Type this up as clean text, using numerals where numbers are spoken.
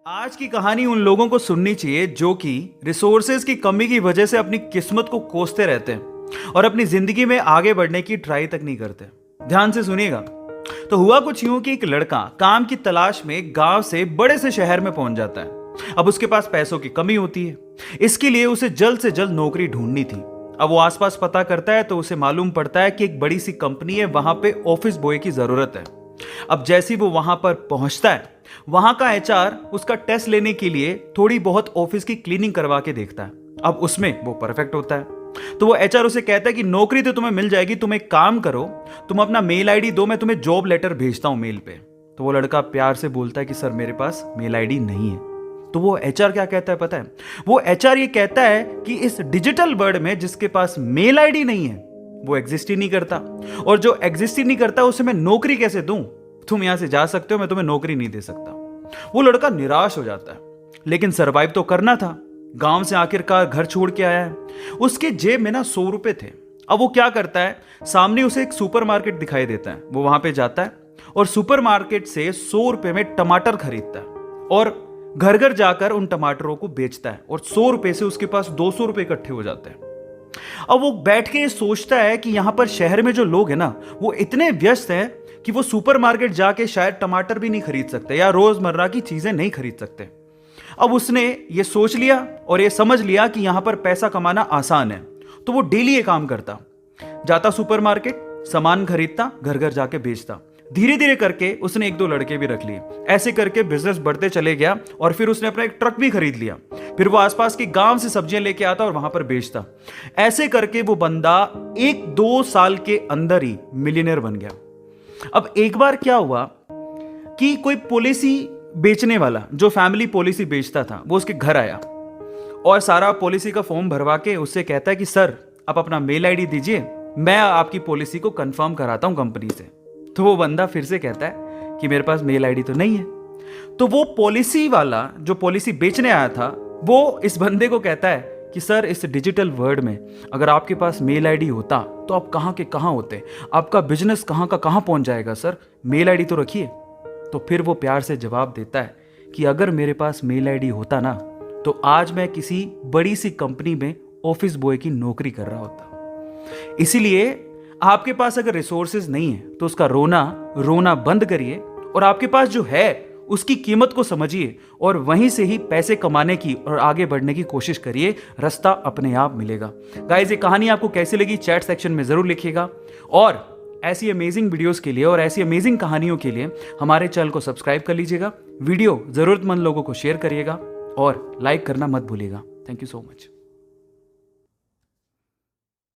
आज की कहानी उन लोगों को सुननी चाहिए जो कि रिसोर्सेज की कमी की वजह से अपनी किस्मत को कोसते रहते हैं और अपनी जिंदगी में आगे बढ़ने की ट्राई तक नहीं करते। ध्यान से सुनिएगा। तो हुआ कुछ यूं कि एक लड़का काम की तलाश में गांव से बड़े से शहर में पहुंच जाता है। अब उसके पास पैसों की कमी होती है, इसके लिए उसे जल्द से जल्द नौकरी ढूंढनी थी। अब वो आसपास पता करता है तो उसे मालूम पड़ता है कि एक बड़ी सी कंपनी है, वहां पे ऑफिस बॉय की जरूरत है। अब जैसे ही वो वहां पर पहुंचता है, वहां का एचआर उसका टेस्ट लेने के लिए थोड़ी बहुत ऑफिस की क्लीनिंग करवा के देखता है। अब उसमें वो परफेक्ट होता है तो वो एचआर उसे कहता है कि नौकरी तो तुम्हें मिल जाएगी, तुम एक काम करो, तुम अपना मेल आईडी दो, मैं तुम्हें जॉब लेटर भेजता हूं मेल पे। तो वो लड़का प्यार से बोलता है कि सर मेरे पास मेल आईडी नहीं है। तो वो एचआर क्या कहता है पता है? वो एचआर ये कहता है कि इस डिजिटल वर्ल्ड में जिसके पास मेल आईडी नहीं है वो एग्जिस्ट ही नहीं करता, और जो एग्जिस्ट ही नहीं करता उसे मैं नौकरी कैसे दूं? तुम यहां से जा सकते हो, मैं तुम्हें नौकरी नहीं दे सकता। वो लड़का निराश हो जाता है, लेकिन सरवाइव तो करना था। गांव से आखिरकार घर छोड़ के आया है, उसके जेब में ना 100 रुपए थे। अब वो क्या करता है, सामने उसे एक सुपरमार्केट दिखाई देता है। वो वहां पे जाता है और सुपरमार्केट से 100 रुपए में टमाटर खरीदता है और घर घर जाकर उन टमाटरों को बेचता है, और 100 रुपए से उसके पास 200 रुपए इकट्ठे हो जाते हैं। अब वो बैठ के सोचता है कि यहां पर शहर में जो लोग हैं ना, वो इतने व्यस्त हैं कि वो सुपरमार्केट जाके शायद टमाटर भी नहीं खरीद सकते या रोजमर्रा की चीजें नहीं खरीद सकते। अब उसने ये सोच लिया और ये समझ लिया कि यहां पर पैसा कमाना आसान है, तो वो डेली ये काम करता, जाता सुपरमार्केट, सामान खरीदता, घर घर जाके बेचता। धीरे धीरे करके उसने 1-2 लड़के भी रख लिए। ऐसे करके बिजनेस बढ़ते चले गया और फिर उसने अपना एक ट्रक भी खरीद लिया। फिर वो आसपास के गांव से सब्जियां लेके आता और वहां पर बेचता। ऐसे करके वो बंदा 1-2 साल के अंदर ही मिलियनर बन गया। अब एक बार क्या हुआ कि कोई पॉलिसी बेचने वाला, जो फैमिली पॉलिसी बेचता था, वो उसके घर आया और सारा पॉलिसी का फॉर्म भरवा के उससे कहता है कि सर आप अपना मेल आईडी दीजिए, मैं आपकी पॉलिसी को कंफर्म कराता हूं कंपनी से। तो वो बंदा फिर से कहता है कि मेरे पास मेल आईडी तो नहीं है। तो वो पॉलिसी वाला जो पॉलिसी बेचने आया था, वो इस बंदे को कहता है कि सर इस डिजिटल वर्ल्ड में अगर आपके पास मेल आईडी होता तो आप कहां के कहां होते, आपका बिजनेस कहां का कहां पहुंच जाएगा, सर मेल आईडी तो रखिए। तो फिर वो प्यार से जवाब देता है कि अगर मेरे पास मेल आईडी होता ना, तो आज मैं किसी बड़ी सी कंपनी में ऑफिस बॉय की नौकरी कर रहा होता। इसीलिए आपके पास अगर रिसोर्सेज नहीं है तो उसका रोना बंद करिए और आपके पास जो है उसकी कीमत को समझिए और वहीं से ही पैसे कमाने की और आगे बढ़ने की कोशिश करिए। रास्ता अपने आप मिलेगा। गाइस, ये कहानी आपको कैसी लगी चैट सेक्शन में जरूर लिखिएगा, और ऐसी अमेजिंग वीडियोस के लिए और ऐसी अमेजिंग कहानियों के लिए हमारे चैनल को सब्सक्राइब कर लीजिएगा। वीडियो जरूरतमंद लोगों को शेयर करिएगा और लाइक करना मत भूलिएगा। Thank you so much.